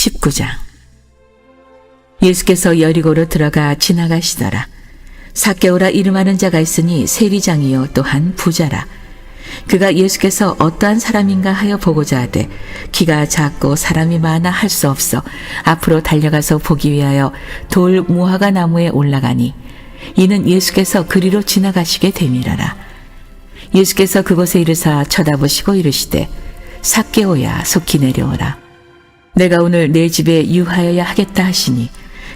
19장. 예수께서 여리고로 들어가 지나가시더라. 삭개오라 이름하는 자가 있으니 세리장이요 또한 부자라. 그가 예수께서 어떠한 사람인가 하여 보고자 하되 키가 작고 사람이 많아 할 수 없어 앞으로 달려가서 보기 위하여 돌 무화과 나무에 올라가니 이는 예수께서 그리로 지나가시게 됨이라라. 예수께서 그곳에 이르사 쳐다보시고 이르시되 삭개오야 속히 내려오라. 내가 오늘 내 집에 유하여야 하겠다 하시니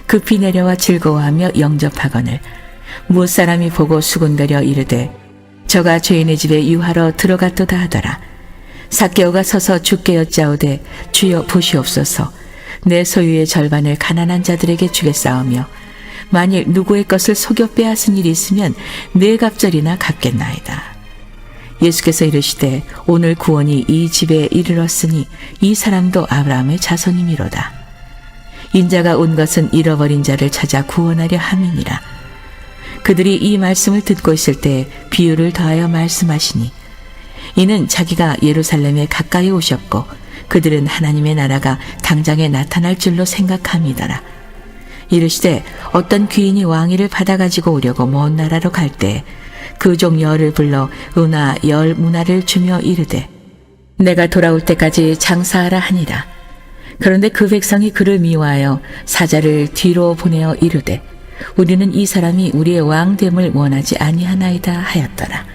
급히 내려와 즐거워하며 영접하거늘 무엇사람이 보고 수군거려 이르되 저가 죄인의 집에 유하러 들어갔도다 하더라. 삭개오가 서서 주께 여짜오되 주여 보시옵소서. 내 소유의 절반을 가난한 자들에게 주겠사오며 만일 누구의 것을 속여 빼앗은 일이 있으면 네 갑절이나 갚겠나이다. 예수께서 이르시되 오늘 구원이 이 집에 이르렀으니 이 사람도 아브라함의 자손이미로다. 인자가 온 것은 잃어버린 자를 찾아 구원하려 함이니라. 그들이 이 말씀을 듣고 있을 때 비유를 더하여 말씀하시니 이는 자기가 예루살렘에 가까이 오셨고 그들은 하나님의 나라가 당장에 나타날 줄로 생각함이더라. 이르시되 어떤 귀인이 왕위를 받아가지고 오려고 먼 나라로 갈 때 그 종 열을 불러 은하 10문화를 주며 이르되 내가 돌아올 때까지 장사하라 하니라. 그런데 그 백성이 그를 미워하여 사자를 뒤로 보내어 이르되 우리는 이 사람이 우리의 왕됨을 원하지 아니하나이다 하였더라.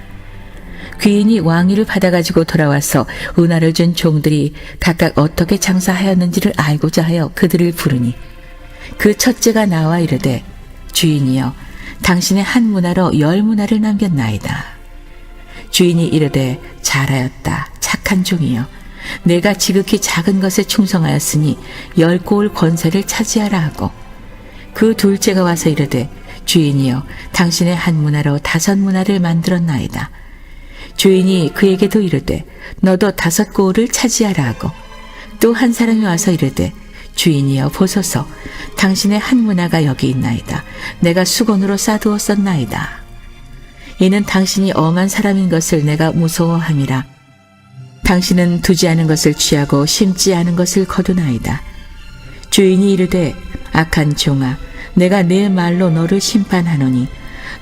귀인이 왕위를 받아가지고 돌아와서 은하를 준 종들이 각각 어떻게 장사하였는지를 알고자 하여 그들을 부르니 그 첫째가 나와 이르되 주인이여 당신의 한 문화로 10문화를 남겼나이다. 주인이 이르되 잘하였다 착한 종이여 내가 지극히 작은 것에 충성하였으니 10고을 권세를 차지하라 하고 그 둘째가 와서 이르되 주인이여 당신의 한 문화로 5문화를 만들었나이다. 주인이 그에게도 이르되 너도 5고을을 차지하라 하고 또 한 사람이 와서 이르되 주인이여 보소서 당신의 한 문화가 여기 있나이다. 내가 수건으로 싸두었었나이다. 이는 당신이 엄한 사람인 것을 내가 무서워함이라. 당신은 두지 않은 것을 취하고 심지 않은 것을 거두나이다. 주인이 이르되 악한 종아 내가 내 말로 너를 심판하노니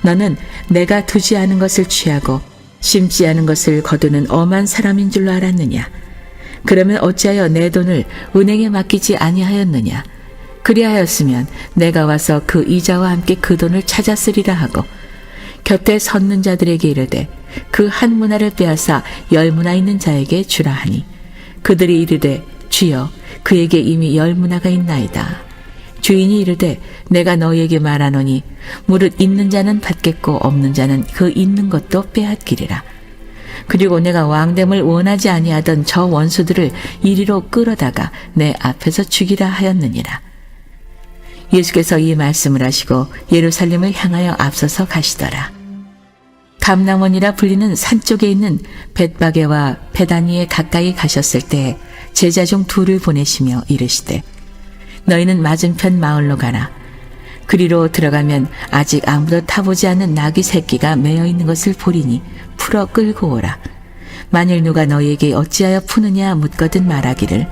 너는 내가 두지 않은 것을 취하고 심지 않은 것을 거두는 엄한 사람인 줄로 알았느냐. 그러면 어찌하여 내 돈을 은행에 맡기지 아니하였느냐. 그리하였으면 내가 와서 그 이자와 함께 그 돈을 찾았으리라 하고 곁에 섰는 자들에게 이르되 그 한 문화를 빼앗아 10문화 있는 자에게 주라 하니 그들이 이르되 주여 그에게 이미 10문화가 있나이다. 주인이 이르되 내가 너희에게 말하노니 무릇 있는 자는 받겠고 없는 자는 그 있는 것도 빼앗기리라. 그리고 내가 왕됨을 원하지 아니하던 저 원수들을 이리로 끌어다가 내 앞에서 죽이라 하였느니라. 예수께서 이 말씀을 하시고 예루살렘을 향하여 앞서서 가시더라. 감람원이라 불리는 산 쪽에 있는 벳바게와 베다니에 가까이 가셨을 때 제자 중 2를 보내시며 이르시되 너희는 맞은편 마을로 가라. 그리로 들어가면 아직 아무도 타보지 않은 나귀 새끼가 매어 있는 것을 보리니 풀어 끌고 오라. 만일 누가 너희에게 어찌하여 푸느냐 묻거든 말하기를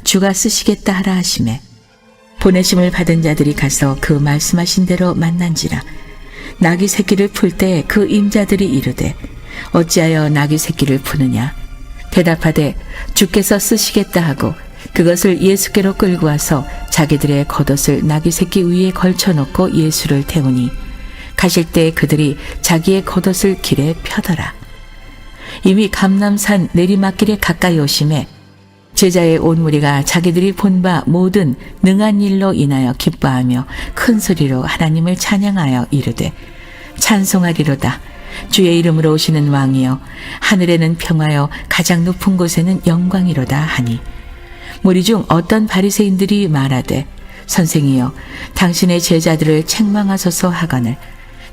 주가 쓰시겠다 하라 하시매 보내심을 받은 자들이 가서 그 말씀하신 대로 만난지라. 나귀 새끼를 풀 때 그 임자들이 이르되 어찌하여 나귀 새끼를 푸느냐. 대답하되 주께서 쓰시겠다 하고 그것을 예수께로 끌고 와서 자기들의 겉옷을 나귀 새끼 위에 걸쳐놓고 예수를 태우니 가실 때 그들이 자기의 겉옷을 길에 펴더라. 이미 감람산 내리막길에 가까이 오심에 제자의 온 무리가 자기들이 본 바 모든 능한 일로 인하여 기뻐하며 큰 소리로 하나님을 찬양하여 이르되 찬송하리로다. 주의 이름으로 오시는 왕이여 하늘에는 평화여 가장 높은 곳에는 영광이로다 하니 무리 중 어떤 바리새인들이 말하되 선생이여 당신의 제자들을 책망하소서 하거늘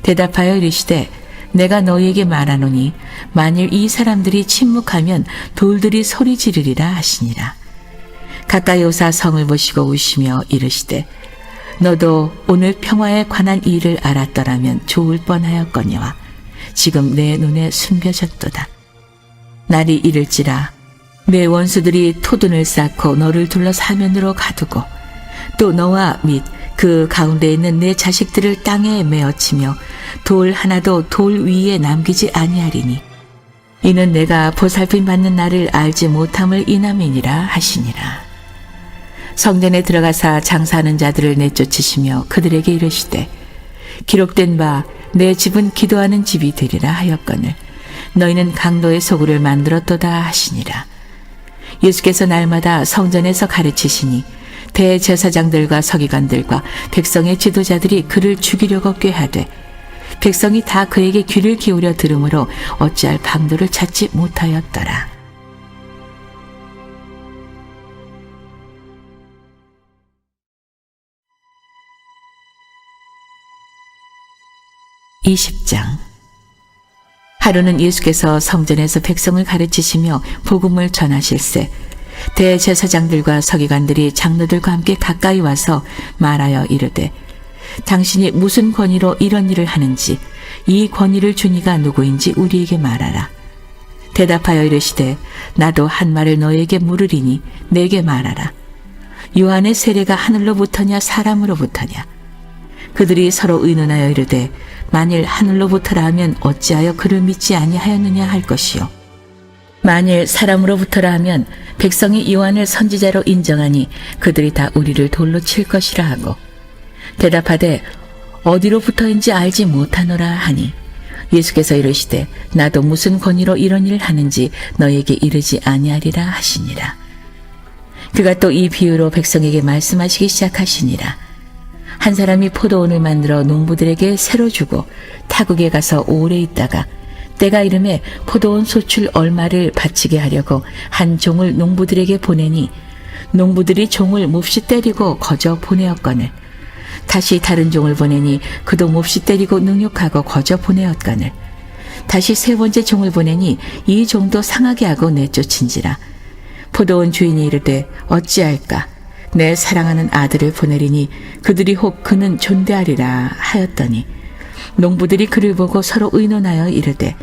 대답하여 이르시되 내가 너희에게 말하노니 만일 이 사람들이 침묵하면 돌들이 소리 지르리라 하시니라. 가까이 오사 성을 보시고 우시며 이르시되 너도 오늘 평화에 관한 일을 알았더라면 좋을 뻔하였거니와 지금 내 눈에 숨겨졌도다. 날이 이를지라 내 원수들이 토둔을 쌓고 너를 둘러 사면으로 가두고 또 너와 및 그 가운데 있는 내 자식들을 땅에 메어치며 돌 하나도 돌 위에 남기지 아니하리니 이는 내가 보살핌 받는 나를 알지 못함을 인함이니라 하시니라. 성전에 들어가사 장사하는 자들을 내쫓으시며 그들에게 이르시되 기록된 바 내 집은 기도하는 집이 되리라 하였거늘 너희는 강도의 소굴을 만들었도다 하시니라. 예수께서 날마다 성전에서 가르치시니 대제사장들과 서기관들과 백성의 지도자들이 그를 죽이려고 꾀하되 백성이 다 그에게 귀를 기울여 들으므로 어찌할 방도를 찾지 못하였더라. (20장) 하루는 예수께서 성전에서 백성을 가르치시며 복음을 전하실세 대제사장들과 서기관들이 장로들과 함께 가까이 와서 말하여 이르되 당신이 무슨 권위로 이런 일을 하는지 이 권위를 준 이가 누구인지 우리에게 말하라. 대답하여 이르시되 나도 한 말을 너에게 물으리니 내게 말하라. 요한의 세례가 하늘로부터냐 사람으로부터냐? 그들이 서로 의논하여 이르되 만일 하늘로부터라 하면 어찌하여 그를 믿지 아니하였느냐 할 것이요 만일 사람으로부터라 하면 백성이 요한을 선지자로 인정하니 그들이 다 우리를 돌로 칠 것이라 하고 대답하되 어디로부터인지 알지 못하노라 하니 예수께서 이르시되 나도 무슨 권위로 이런 일을 하는지 너에게 이르지 아니하리라 하시니라. 그가 또 이 비유로 백성에게 말씀하시기 시작하시니라. 한 사람이 포도원을 만들어 농부들에게 새로 주고 타국에 가서 오래 있다가 때가 이름에 포도원 소출 얼마를 바치게 하려고 한 종을 농부들에게 보내니 농부들이 종을 몹시 때리고 거저 보내었거늘 다시 다른 종을 보내니 그도 몹시 때리고 능욕하고 거저 보내었거늘 다시 세 번째 종을 보내니 이 종도 상하게 하고 내쫓은지라. 포도원 주인이 이르되 어찌할까 내 사랑하는 아들을 보내리니 그들이 혹 그는 존대하리라 하였더니 농부들이 그를 보고 서로 의논하여 이르되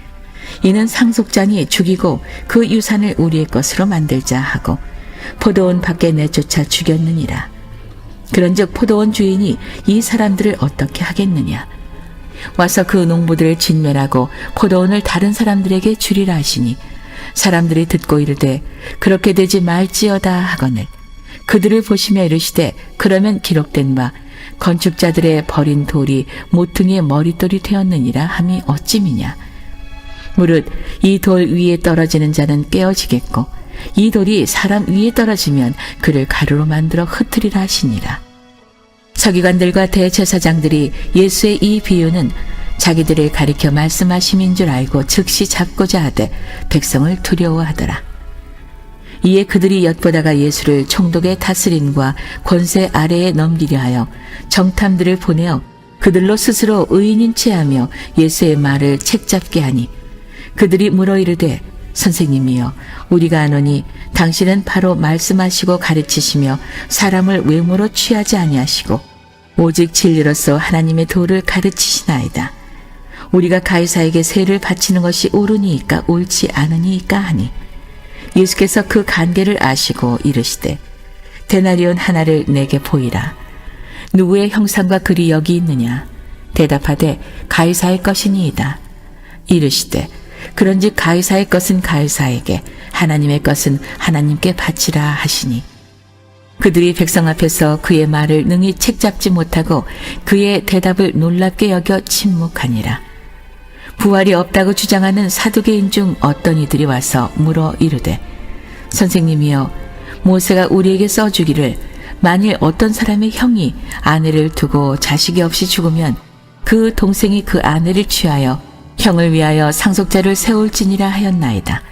이는 상속자니 죽이고 그 유산을 우리의 것으로 만들자 하고 포도원 밖에 내쫓아 죽였느니라. 그런즉 포도원 주인이 이 사람들을 어떻게 하겠느냐? 와서 그 농부들을 진멸하고 포도원을 다른 사람들에게 주리라 하시니 사람들이 듣고 이르되 그렇게 되지 말지어다 하거늘 그들을 보시며 이르시되 그러면 기록된 바 건축자들의 버린 돌이 모퉁이의 머릿돌이 되었느니라 함이 어찌미냐. 무릇 이 돌 위에 떨어지는 자는 깨어지겠고 이 돌이 사람 위에 떨어지면 그를 가루로 만들어 흩으리라 하시니라. 서기관들과 대제사장들이 예수의 이 비유는 자기들을 가리켜 말씀하심인 줄 알고 즉시 잡고자 하되 백성을 두려워하더라. 이에 그들이 엿보다가 예수를 총독의 다스림과 권세 아래에 넘기려 하여 정탐들을 보내어 그들로 스스로 의인인 체하며 예수의 말을 책잡게 하니 그들이 물어 이르되 선생님이여 우리가 아노니 당신은 바로 말씀하시고 가르치시며 사람을 외모로 취하지 아니하시고 오직 진리로서 하나님의 도를 가르치시나이다. 우리가 가이사에게 세를 바치는 것이 옳으니이까 옳지 않으니이까 하니 예수께서 그 관계를 아시고 이르시되 데나리온 하나를 내게 보이라. 누구의 형상과 글이 여기 있느냐? 대답하되 가이사의 것이니이다. 이르시되 그런즉 가이사의 것은 가이사에게 하나님의 것은 하나님께 바치라 하시니 그들이 백성 앞에서 그의 말을 능히 책잡지 못하고 그의 대답을 놀랍게 여겨 침묵하니라. 부활이 없다고 주장하는 사두개인 중 어떤 이들이 와서 물어 이르되 선생님이여 모세가 우리에게 써주기를 만일 어떤 사람의 형이 아내를 두고 자식이 없이 죽으면 그 동생이 그 아내를 취하여 형을 위하여 상속자를 세울지니라 하였나이다.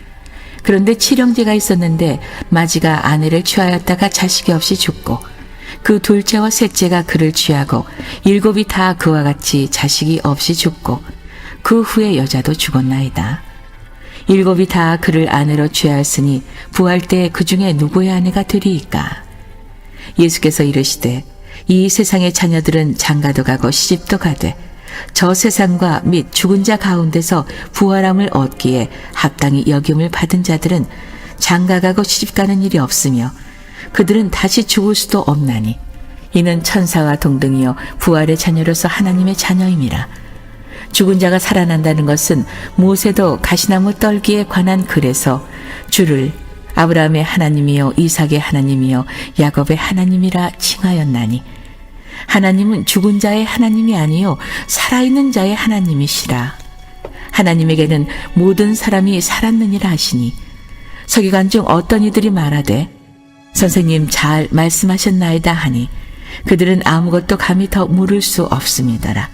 그런데 칠형제가 있었는데 마지가 아내를 취하였다가 자식이 없이 죽고 그 둘째와 셋째가 그를 취하고 일곱이 다 그와 같이 자식이 없이 죽고 그 후에 여자도 죽었나이다. 일곱이 다 그를 아내로 취하였으니 부활 때 그 중에 누구의 아내가 되리이까? 예수께서 이르시되 이 세상의 자녀들은 장가도 가고 시집도 가되 저 세상과 및 죽은 자 가운데서 부활함을 얻기에 합당히 여김을 받은 자들은 장가가고 시집가는 일이 없으며 그들은 다시 죽을 수도 없나니 이는 천사와 동등이요 부활의 자녀로서 하나님의 자녀임이라. 죽은 자가 살아난다는 것은 모세도 가시나무 떨기에 관한 글에서 주를 아브라함의 하나님이요 이삭의 하나님이요 야곱의 하나님이라 칭하였나니 하나님은 죽은 자의 하나님이 아니요 살아있는 자의 하나님이시라. 하나님에게는 모든 사람이 살았느니라 하시니 서기관 중 어떤 이들이 말하되 선생님 잘 말씀하셨나이다 하니 그들은 아무것도 감히 더 물을 수 없음이더라.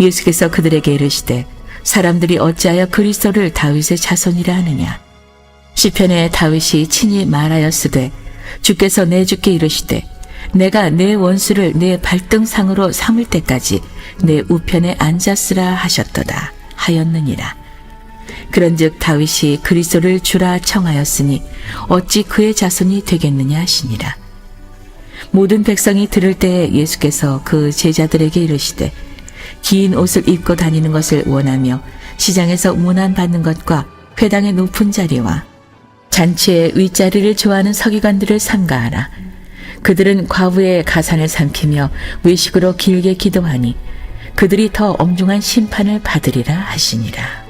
예수께서 그들에게 이르시되 사람들이 어찌하여 그리스도를 다윗의 자손이라 하느냐. 시편에 다윗이 친히 말하였으되 주께서 내 주께 이르시되 내가 내 원수를 내 발등상으로 삼을 때까지 내 우편에 앉았으라 하셨도다 하였느니라. 그런즉 다윗이 그리스도를 주라 청하였으니 어찌 그의 자손이 되겠느냐 하시니라. 모든 백성이 들을 때에 예수께서 그 제자들에게 이르시되 긴 옷을 입고 다니는 것을 원하며 시장에서 문안받는 것과 회당의 높은 자리와 잔치의 윗자리를 좋아하는 서기관들을 삼가하라. 그들은 과부의 가산을 삼키며 외식으로 길게 기도하니 그들이 더 엄중한 심판을 받으리라 하시니라.